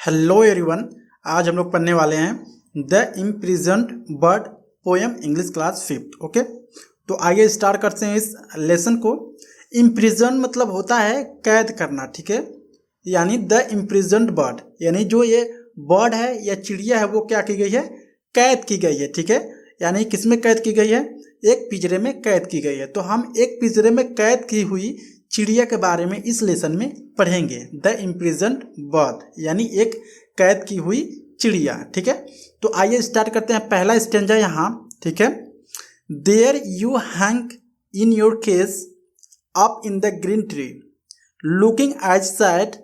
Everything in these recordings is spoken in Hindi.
Hello everyone. आज हम लोग पढ़ने वाले हैं the imprisoned bird poem English class 5th। Okay, तो आइए स्टार्ट करते हैं इस लेसन को। इम्प्रिजन मतलब होता है कैद करना, ठीक है। यानी द इम्प्रिजन्ड बर्ड यानी जो ये बर्ड है या चिड़िया है वो क्या की गई है, कैद की गई है, ठीक है। यानी किस में कैद की गई है, एक पिंजरे में कैद की गई है। तो हम एक पिंजरे में कैद की हुई चिड़िया के बारे में इस लेसन में पढ़ेंगे। द इम्प्रिजन्ड बर्ड यानी एक कैद की हुई चिड़िया, ठीक है। तो आइए स्टार्ट करते हैं। पहला स्टेंजा यहाँ, ठीक है। There you hang in your cage up in the green tree looking as sad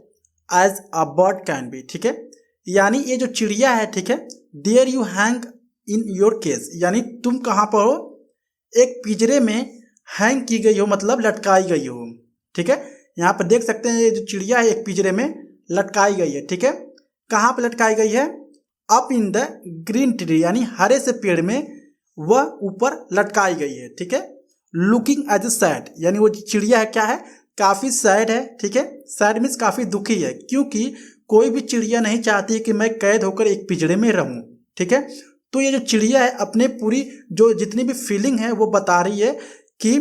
as a bird can be, ठीक है। यानी ये जो चिड़िया है, ठीक है, there you hang in your cage यानी तुम कहाँ पर हो, एक पिंजरे में हैंग की गई हो मतलब लटकाई गई हो, ठीक है। यहाँ पर देख सकते हैं ये जो चिड़िया है एक पिंजरे में लटकाई गई है, ठीक है। कहाँ पर लटकाई गई है, up in the green tree यानी हरे से पेड़ में वह ऊपर लटकाई गई है, ठीक है। लुकिंग एज सैड यानी वो चिड़िया है क्या है, काफ़ी सैड है, ठीक है। सैड मीन्स काफ़ी दुखी है, क्योंकि कोई भी चिड़िया नहीं चाहती कि मैं कैद होकर एक पिंजरे में रहूं, ठीक है। तो ये जो चिड़िया है अपने पूरी जो जितनी भी फीलिंग है वो बता रही है कि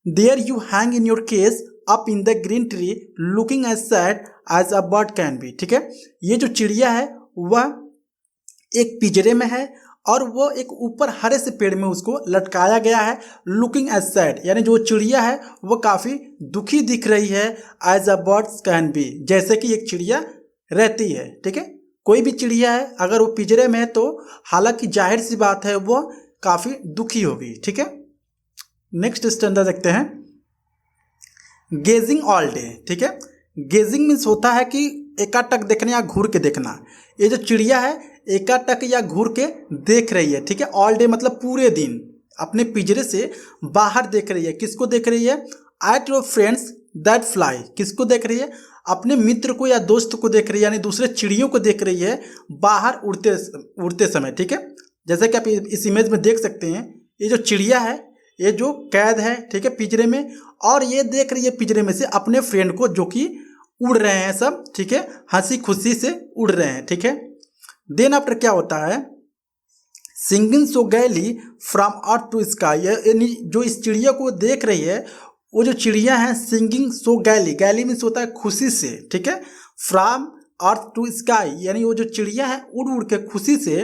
there you hang in your cage up in the green tree looking as sad as a bird can be, ठीक है। ये जो चिड़िया है वह एक पिंजरे में है और वो एक ऊपर हरे से पेड़ में उसको लटकाया गया है। लुकिंग एज सैड यानी जो चिड़िया है वो काफ़ी दुखी दिख रही है, as a bird can be जैसे कि एक चिड़िया रहती है, ठीक है। कोई भी चिड़िया है अगर वो पिंजरे में है तो हालांकि जाहिर सी बात है वो काफ़ी दुखी होगी, ठीक है। नेक्स्ट स्टैंडर्ड देखते हैं। गेजिंग ऑल डे, ठीक है। गेजिंग मीन्स होता है कि एकाटक देखना या घूर के देखना। ये जो चिड़िया है एकाटक या घूर के देख रही है, ठीक है। ऑल डे मतलब पूरे दिन अपने पिंजरे से बाहर देख रही है। किसको देख रही है, eight your friends that fly, किसको देख रही है, अपने मित्र को या दोस्त को देख रही है, यानी दूसरे चिड़ियों को देख रही है बाहर उड़ते समय, ठीक है। जैसे कि आप इस इमेज में देख सकते हैं ये जो चिड़िया है ये जो कैद है, ठीक है, पिंजरे में, और ये देख रही है पिंजरे में से अपने फ्रेंड को जो कि उड़ रहे हैं सब, ठीक है, हंसी खुशी से उड़ रहे हैं, ठीक है। देन आफ्टर क्या होता है, singing so gaily from earth to sky, यानी जो इस चिड़िया को देख रही है वो जो चिड़िया है सिंगिंग सो गैली, गैली मीन्स होता है खुशी से, ठीक है। फ्रॉम अर्थ टू स्काई यानी वो जो चिड़िया है उड़ उड़ के खुशी से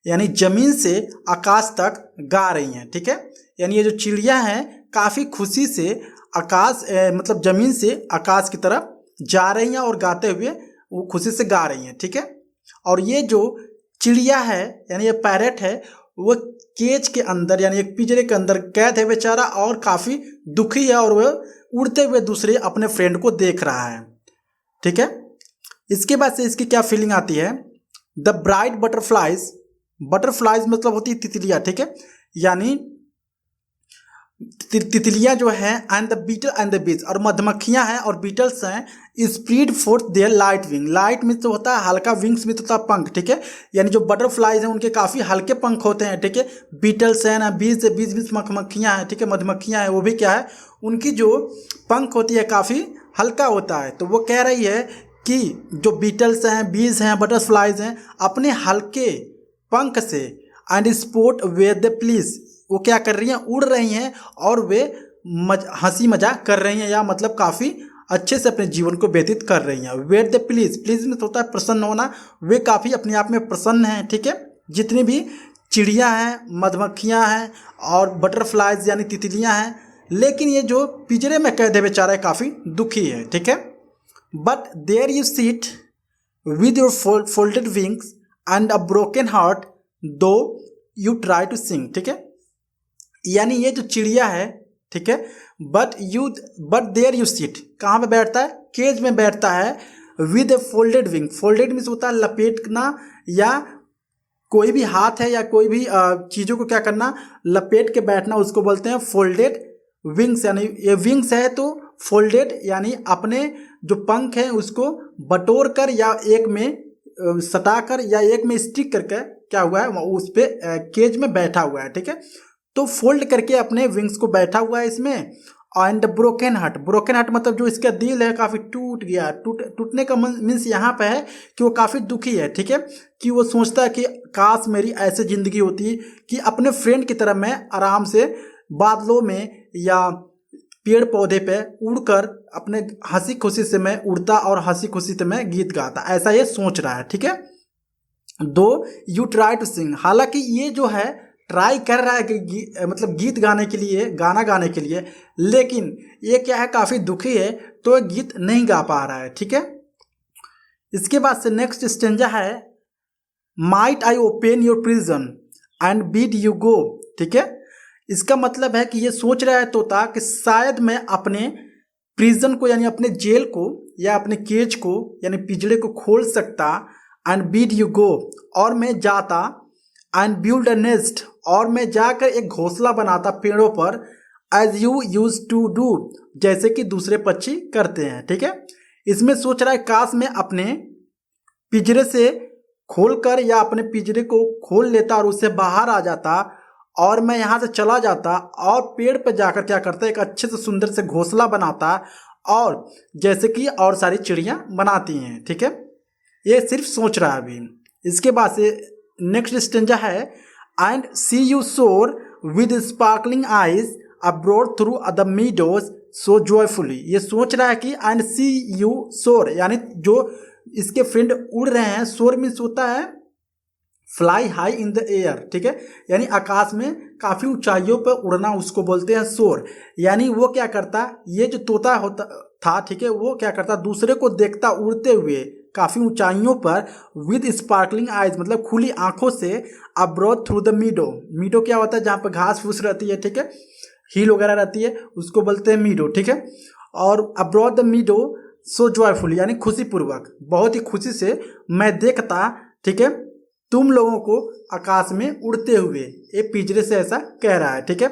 यानी जमीन से आकाश तक गा रही हैं, ठीक है। यानी ये जो चिड़िया है काफ़ी खुशी से आकाश मतलब जमीन से आकाश की तरफ जा रही हैं और गाते हुए वो खुशी से गा रही हैं, ठीक है। और ये जो चिड़िया है यानी ये पैरेट है वो केज के अंदर यानी एक पिंजरे के अंदर कैद है बेचारा और काफ़ी दुखी है और वह उड़ते हुए दूसरे अपने फ्रेंड को देख रहा है, ठीक है। इसके बाद से इसकी क्या फीलिंग आती है, द ब्राइट बटरफ्लाइज, बटरफ्लाइज मतलब होती है तितलियाँ, ठीक है। यानी तितलियाँ जो हैं and the beetle and the bees, और मधुमक्खियाँ हैं और बीटल्स हैं, spread forth their light wing, light में तो होता है हल्का, विंग्स में तो होता है पंख, ठीक है। यानी जो बटरफ्लाइज हैं उनके काफ़ी हल्के पंख होते हैं, ठीक है। बीटल्स हैं ना, बीज बीज बीज मधुमक्खियाँ हैं, ठीक है, मधुमक्खियाँ हैं, वो भी क्या है उनकी जो पंख होती है काफ़ी हल्का होता है। तो वो कह रही है कि जो बीटल्स हैं, बीज हैं, बटरफ्लाइज हैं, अपने हल्के पंख से and sport where the please, वो क्या कर रही हैं, उड़ रही हैं और वे हंसी मजाक कर रही हैं या मतलब काफ़ी अच्छे से अपने जीवन को व्यतीत कर रही हैं। वेयर द प्लीज, प्लीज में होता है प्रसन्न होना, वे काफ़ी अपने आप में प्रसन्न हैं, ठीक है। जितनी भी चिड़िया हैं, मधुमक्खियाँ हैं और बटरफ्लाइज यानी तितलियाँ हैं, लेकिन ये जो पिंजरे में कैद है बेचारा काफ़ी दुखी है, ठीक है। But there you sit with your folded wings and a broken heart though you try to sing, ठीक है। यानी ये जो चिड़िया है, ठीक है, बट देयर यू सिट, कहाँ पे बैठता है, केज में बैठता है, with A folded wing, folded means होता है लपेटना या कोई भी हाथ है या कोई भी चीज़ों को क्या करना, लपेट के बैठना, उसको बोलते हैं फोल्डेड विंग्स। यानी ये विंग्स है तो फोल्डेड यानी अपने जो पंख हैं उसको बटोर कर या एक में सटा कर या एक में स्टिक करके क्या हुआ है उस पर केज में बैठा हुआ है, ठीक है। तो फोल्ड करके अपने विंग्स को बैठा हुआ है इसमें and broken heart, broken heart मतलब जो इसका दिल है काफ़ी टूट गया, टूटने का मीन्स यहाँ पे है कि वो काफ़ी दुखी है, ठीक है, कि वो सोचता है कि काश मेरी ऐसी ज़िंदगी होती कि अपने फ्रेंड की तरह मैं आराम से बादलों में या पेड़ पौधे पे उड़कर अपने हंसी खुशी से मैं उड़ता और हंसी खुशी से मैं गीत गाता, ऐसा ये सोच रहा है, ठीक है। दो यू ट्राई टू सिंग, हालांकि ये जो है ट्राई कर रहा है कि मतलब गीत गाने के लिए, गाना गाने के लिए, लेकिन ये क्या है काफ़ी दुखी है तो ये गीत नहीं गा पा रहा है, ठीक है। इसके बाद से नेक्स्ट स्टेंजा है might I open your prison and bid you गो, ठीक है। इसका मतलब है कि ये सोच रहा है तोता कि शायद मैं अपने प्रिजन को यानी अपने जेल को या अपने केज को यानी पिंजड़े को खोल सकता, एंड बीड यू गो और मैं जाता, एंड बिल्ड अ नेस्ट और मैं जाकर एक घोंसला बनाता पेड़ों पर, as you use to do जैसे कि दूसरे पक्षी करते हैं, ठीक है। इसमें सोच रहा है काश मैं अपने पिंजरे से खोलकर या अपने पिंजरे को खोल लेता और उससे बाहर आ जाता और मैं यहाँ से चला जाता और पेड़ पर जाकर क्या करता, एक अच्छे से सुंदर से घोंसला बनाता और जैसे कि और सारी चिड़ियाँ बनाती हैं, ठीक है। ये सिर्फ सोच रहा है अभी। इसके बाद से नेक्स्ट स्टेंजा है एंड सी यू सोर with sparkling eyes abroad through the meadows so joyfully, ये सोच रहा है कि एंड सी यू सोर यानी जो इसके फ्रेंड उड़ रहे हैं, सोर मीन्स होता है fly high in the air, ठीक है, यानी आकाश में काफ़ी ऊंचाइयों पर उड़ना उसको बोलते हैं सोर। यानी वो क्या करता, ये जो तोता होता था, ठीक है, वो क्या करता दूसरे को देखता उड़ते हुए काफ़ी ऊंचाइयों पर विद स्पार्कलिंग आइज मतलब खुली आंखों से अब्रोड थ्रू द मीडो, मीडो क्या होता है जहाँ पर घास फूस रहती है, ठीक है, हील वगैरह रहती है उसको बोलते हैं मीडो, ठीक है। और अब्रोड द मीडो सो जॉयफुल यानी खुशीपूर्वक, बहुत ही खुशी से मैं देखता, ठीक है, तुम लोगों को आकाश में उड़ते हुए, ये पिंजरे से ऐसा कह रहा है, ठीक है।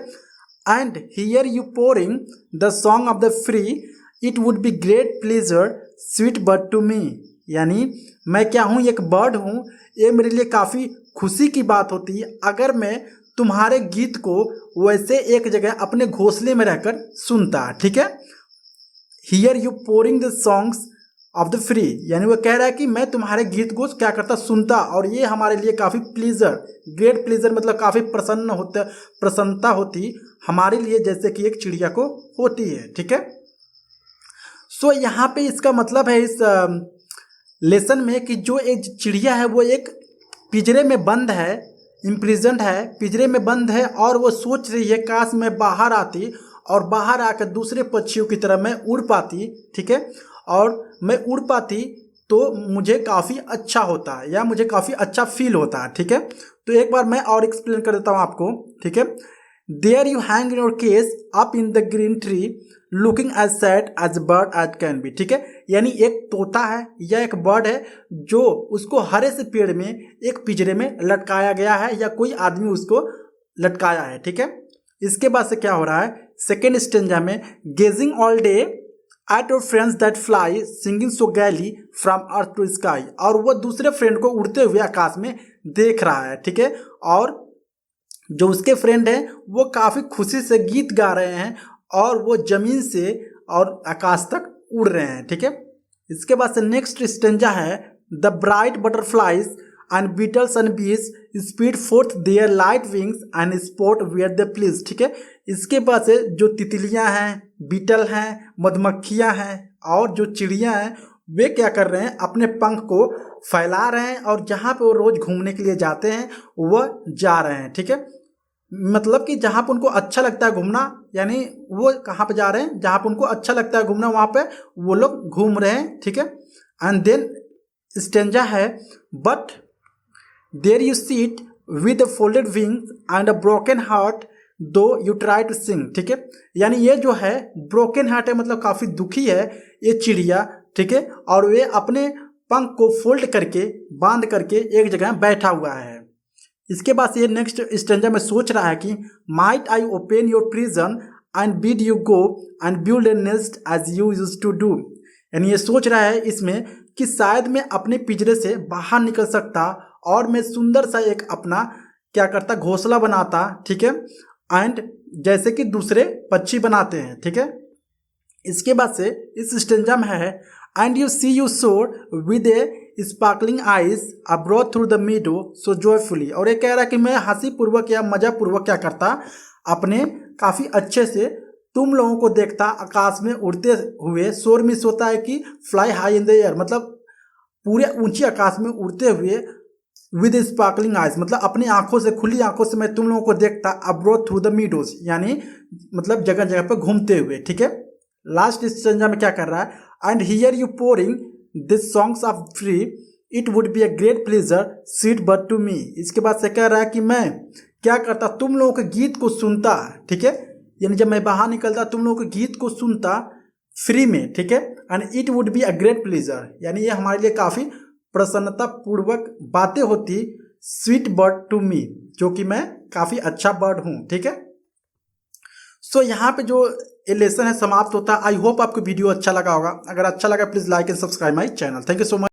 And here you pouring the song of the free it would be great pleasure sweet bird to me, यानी मैं क्या हूँ, एक बर्ड हूँ, ये मेरे लिए काफ़ी खुशी की बात होती है अगर मैं तुम्हारे गीत को वैसे एक जगह अपने घोंसले में रहकर सुनता, ठीक है। Here you pouring the songs of the free यानी वो कह रहा है कि मैं तुम्हारे गीत को क्या करता, सुनता, और ये हमारे लिए काफ़ी प्लीजर, ग्रेट प्लीजर मतलब काफ़ी प्रसन्नता होती हमारे लिए जैसे कि एक चिड़िया को होती है, ठीक है। सो यहाँ पे इसका मतलब है इस लेसन में कि जो एक चिड़िया है वो एक पिंजरे में बंद है, इम्प्रिजन्ड है, पिंजरे में बंद है और वो सोच रही है काश मैं बाहर आती और बाहर आकर दूसरे पक्षियों की तरह मैं उड़ पाती, ठीक है, और मैं उड़ पाती तो मुझे काफ़ी अच्छा होता या मुझे काफ़ी अच्छा फील होता है, ठीक है। तो एक बार मैं और एक्सप्लेन कर देता हूँ आपको, ठीक है। There you hang in your cage up in the green tree looking as sad as bird as can be, ठीक है, यानी एक तोता है या एक बर्ड है जो उसको हरे से पेड़ में एक पिंजरे में लटकाया गया है या कोई आदमी उसको लटकाया है, ठीक है। इसके बाद से क्या हो रहा है सेकेंड स्टेंजा में, gazing all day at your friends that fly singing so gaily from earth to sky, और वो दूसरे फ्रेंड को उड़ते हुए आकाश में देख रहा है, ठीक है, और जो उसके फ्रेंड हैं वो काफ़ी खुशी से गीत गा रहे हैं और वो जमीन से और आकाश तक उड़ रहे हैं, ठीक है। इसके बाद से नेक्स्ट स्टेंजा है the bright butterflies and beetles and bees speed forth their light wings and sport where they please, ठीक है। इसके बाद से जो तितलियां हैं, बीटल हैं, मधुमक्खियां हैं और जो चिड़ियां हैं वे क्या कर रहे हैं, अपने पंख को फैला रहे हैं और जहाँ पे वो रोज घूमने के लिए जाते हैं वह जा रहे हैं, ठीक है। मतलब कि जहाँ पे उनको अच्छा लगता है घूमना, यानी वो कहाँ पे जा रहे हैं, जहाँ पे उनको अच्छा लगता है घूमना वहाँ पे वो लोग घूम रहे हैं, ठीक है। एंड देन स्टेंजा है but there you sit with folded wings and a broken heart though you try to sing, ठीक है, यानी ये जो है ब्रोकन हार्ट है मतलब काफ़ी दुखी है ये चिड़िया, ठीक है, और वे अपने पंख को फोल्ड करके बांध करके एक जगह बैठा हुआ है। इसके बाद ये नेक्स्ट स्टेंजा में सोच रहा है कि might I open your prison and bid you go and build a nest as you used to do, यानी ये सोच रहा है इसमें कि शायद मैं अपने पिंजरे से बाहर निकल सकता और मैं सुंदर सा एक अपना क्या करता घोंसला बनाता, ठीक है, एंड जैसे कि दूसरे पक्षी बनाते हैं, ठीक है। इसके बाद से इस स्टेंजा में है एंड यू सी यू सोर with A sparkling eyes abroad through the मीडो so joyfully. और ये कह रहा है कि मैं हंसी पूर्वक या मजा पूर्वक क्या करता, अपने काफ़ी अच्छे से तुम लोगों को देखता आकाश में उड़ते हुए। शोर मिस होता है कि fly high in the air, मतलब पूरे ऊंची आकाश में उड़ते हुए। विद स्पार्कलिंग आइज मतलब अपनी आंखों से, खुली आंखों से मैं तुम लोगों को देखता अब्रॉड थ्रू द मीडोज, यानी मतलब जगह जगह पर घूमते हुए, ठीक है। लास्ट स्टेंजा में क्या कर रहा है and here you pouring this songs of free it would be a great pleasure sweet but to me. इसके बाद से कह रहा है कि मैं क्या करता, तुम लोगों के गीत को सुनता, ठीक है, यानी जब मैं बाहर निकलता तुम लोगों के गीत को सुनता फ्री में, ठीक है। And it would be a great pleasure, यानी ये हमारे लिए काफ़ी प्रसन्नता पूर्वक बातें होती स्वीट बर्ड टू मी, जो कि मैं काफ़ी अच्छा बर्ड हूँ, ठीक है। सो यहाँ पे जो ये लेसन है समाप्त होता है। आई होप आपको वीडियो अच्छा लगा होगा। अगर अच्छा लगा please like and subscribe my channel. Thank you so much.